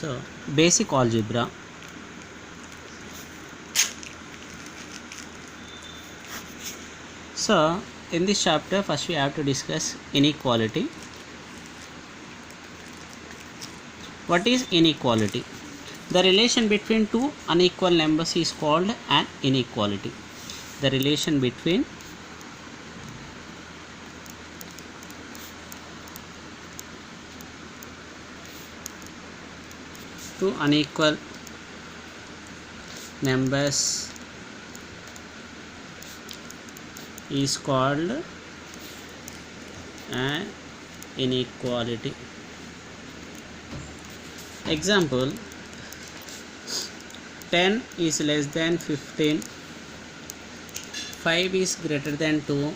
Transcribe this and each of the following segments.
So basic algebra. So in this chapter, first we have to discuss inequality. What is inequality? The relation between two unequal numbers is called an inequality. The relation between two unequal numbers is called an inequality. Example: 10 is less than 15, 5 is greater than 2,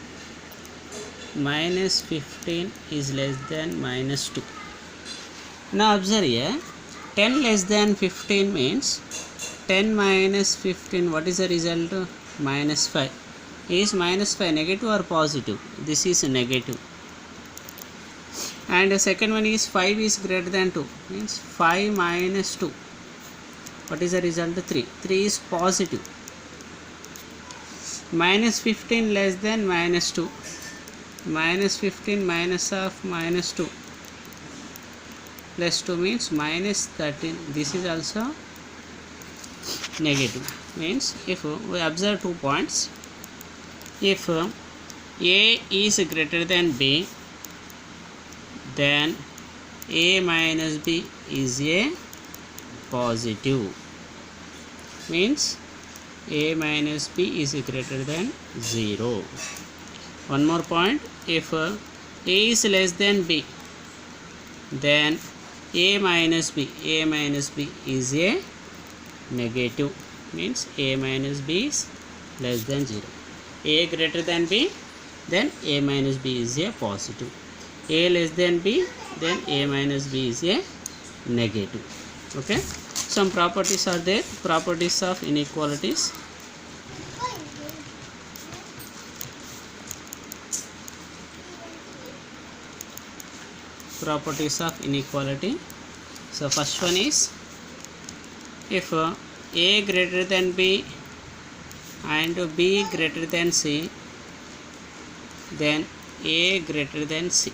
minus 15 is less than minus 2. Now observe here, 10 less than 15 means 10 minus 15, what is the result? Minus 5. Is minus 5 negative or positive? This is negative. And the second one is 5 is greater than 2, means 5 minus 2. What is the result? 3. 3 is positive. Minus 15 less than minus 2. Minus 15 minus of minus 2. Plus 2 means minus 13. This is also negative. Means if we observe 2 points, if A is greater than B, then A minus B is a positive. Means A minus B is greater than 0. One more point, if A is less than B, then A minus B is a negative. Means A minus B is less than 0. A greater than B, then A minus B is a positive. A less than B, then A minus B is a negative. Okay, some properties are there. Properties of inequalities. Properties of inequality. So first one is, if A greater than B and B greater than C, then A greater than C.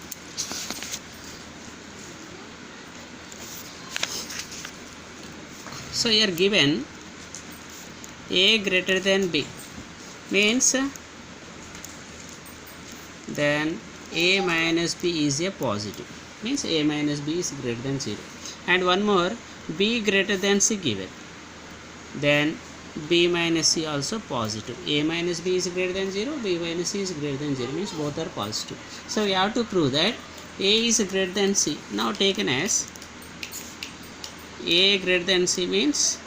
So here given A greater than B means then A minus B is a positive. Means A minus B is greater than 0. And one more, B greater than C given, then B minus C also positive. A minus B is greater than 0, B minus C is greater than 0, means both are positive. So we have to prove that A is greater than C. Now taken as A greater than C means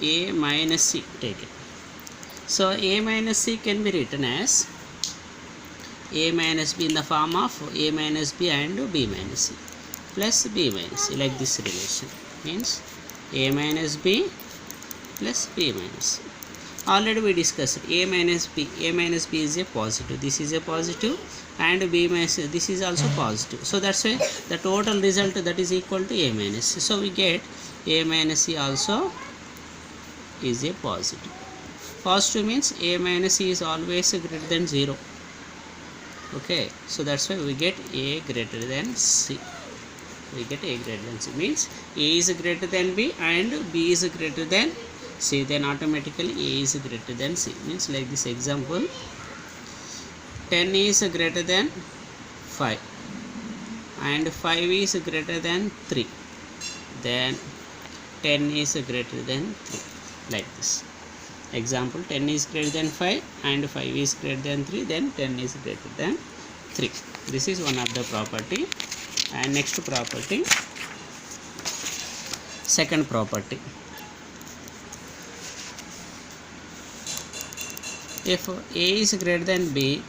A minus C taken. So A minus C can be written as A minus B in the form of A minus B and B minus C plus B minus C, like this relation. Means A minus B plus B minus C. Already we discussed A minus B. A minus B is a positive. This is a positive, and B minus C, this is also positive. So that's why the total result that is equal to A minus C. So we get A minus C also is a positive. Positive means A minus C is always greater than 0. Okay, so that's why we get A greater than C. We get A greater than C means A is greater than B and B is greater than C, then automatically A is greater than C. Means like this example, 10 is greater than 5 and 5 is greater than 3, then 10 is greater than 3, like this example. 10 is greater than 5 and 5 is greater than 3, then 10 is greater than 3. This is one of the property. And next property, second property, if A is greater than B,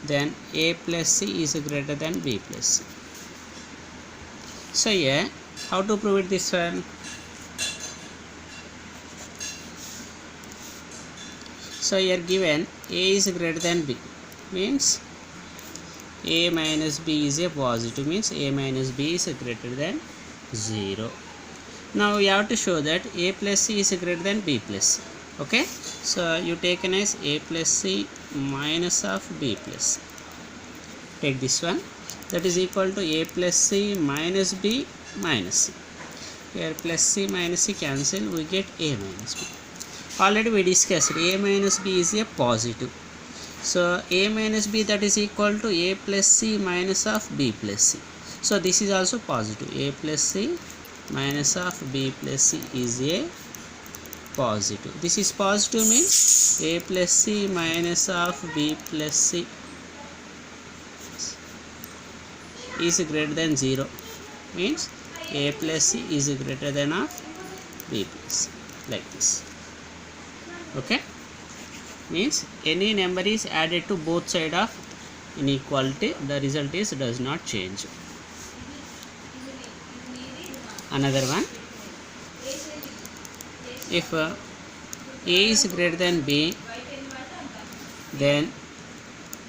then A plus C is greater than B plus C. So here, how to prove it this one? So here given A is greater than B means A minus B is a positive, means A minus B is greater than 0. Now we have to show that a plus c is greater than b plus c. Okay, so you taken as a plus c minus of b plus c. Take this one, that is equal to a plus c minus b minus c. Here plus c minus c cancel, we get a minus b. Already we discussed a minus b is a positive. So a minus b, that is equal to a plus c minus of b plus c. So this is also positive. A plus c minus of b plus c is a positive. This is positive means a plus c minus of b plus c is greater than 0, means a plus c is greater than of b plus c, like this. Okay, means any number is added to both sides of inequality, the result is does not change. Another one, if a is greater than b, then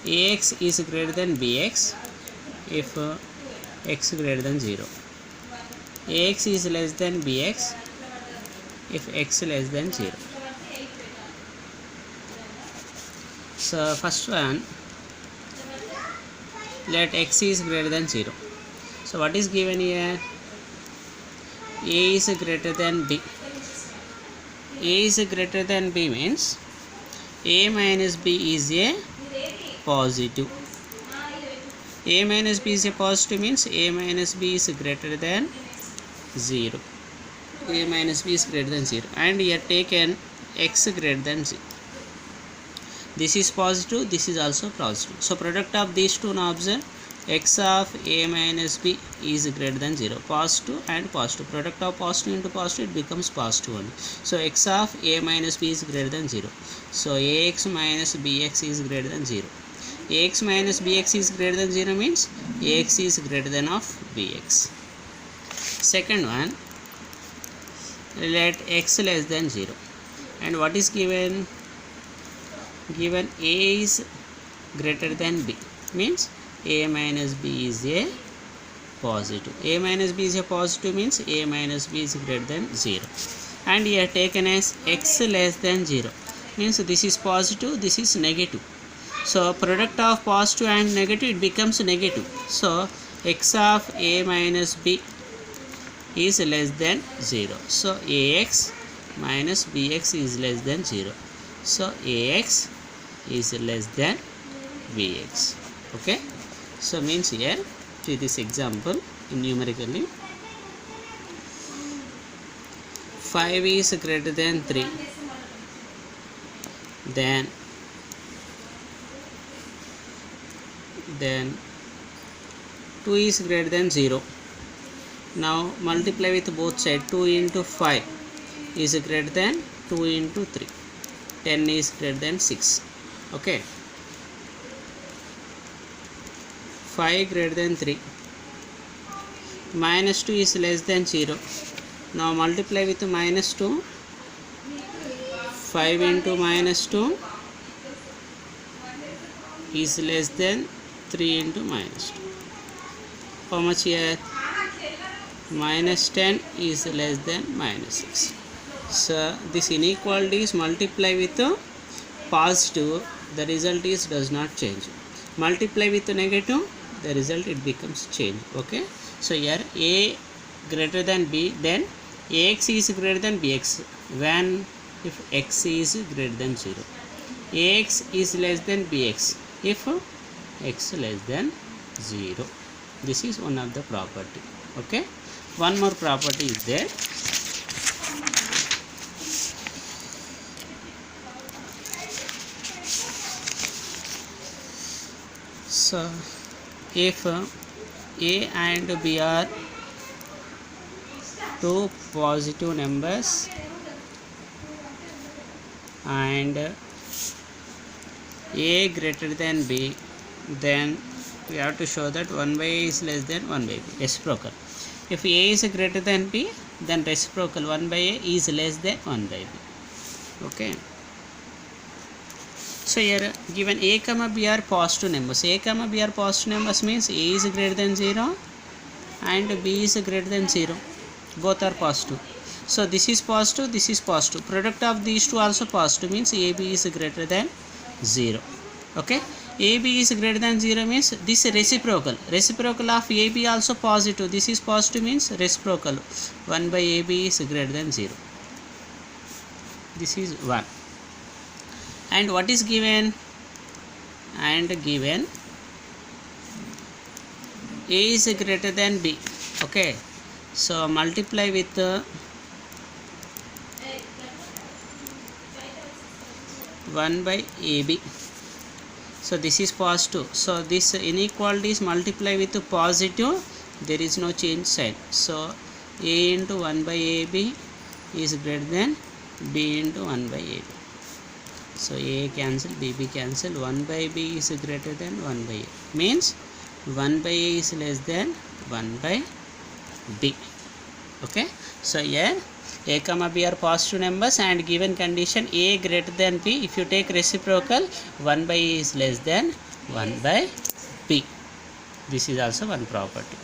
ax is greater than bx if x greater than 0. Ax is less than bx if x less than 0. So first one, let x is greater than 0. So what is given here? A is greater than b. A is greater than b means a minus b is a positive. A minus b is a positive means a minus b is greater than 0. A minus b is greater than 0, and here taken x greater than 0. This is positive, this is also positive. So product of these two, now observe, x of a minus b is greater than 0. Positive and positive. Product of positive into positive, it becomes positive only. So x of a minus b is greater than 0. So ax minus bx is greater than 0. Ax minus bx is greater than 0 means ax is greater than of bx. Second one, let x less than 0. And what is given? Given a is greater than b, means a minus b is a positive. A minus b is a positive means a minus b is greater than 0. And here taken as x less than 0 means this is positive, this is negative. So product of positive and negative, it becomes negative. So x of a minus b is less than 0. So ax minus bx is less than 0. So ax is less than bx. Okay, so means here to this example numerically, 5 is greater than 3, then 2 is greater than 0. Now multiply with both sides. 2 into 5 is greater than 2 into 3. 10 is greater than 6. Okay, 5 greater than 3. Minus 2 is less than 0. Now multiply with minus 2. 5 into minus 2 is less than 3 into minus 2. How much here? Minus 10 is less than minus 6. So this inequality is multiply with positive, the result is does not change. Multiply with negative, the result it becomes change. Okay, so here a greater than b, then ax is greater than bx when if x is greater than 0. Ax is less than bx if x less than 0. This is one of the property. Okay, one more property is there. So if a and b are two positive numbers and a greater than b, then we have to show that 1 by a is less than 1 by b, reciprocal. If a is greater than b, then reciprocal 1 by a is less than 1 by b. Okay, so here given a comma b are positive numbers. A comma b are positive numbers means a is greater than 0 and b is greater than 0. both are positive. So this is positive, this is positive, product of these two also positive, means AB is greater than 0. Okay, AB is greater than 0 means this is reciprocal of AB also positive, this is positive means reciprocal 1 by AB is greater than 0. This is 1. And what is given? And given A is greater than B. Okay, so multiply with 1 by AB. So this is positive, so this inequality is multiply with positive, there is no change sign. So A into 1 by AB is greater than B into 1 by AB. So A cancel, BB cancel, 1 by B is greater than 1 by A, means 1 by A is less than 1 by B. Okay, so here A comma B are positive numbers, and given condition A greater than B, if you take reciprocal, 1 by A is less than 1 by B. This is also one property.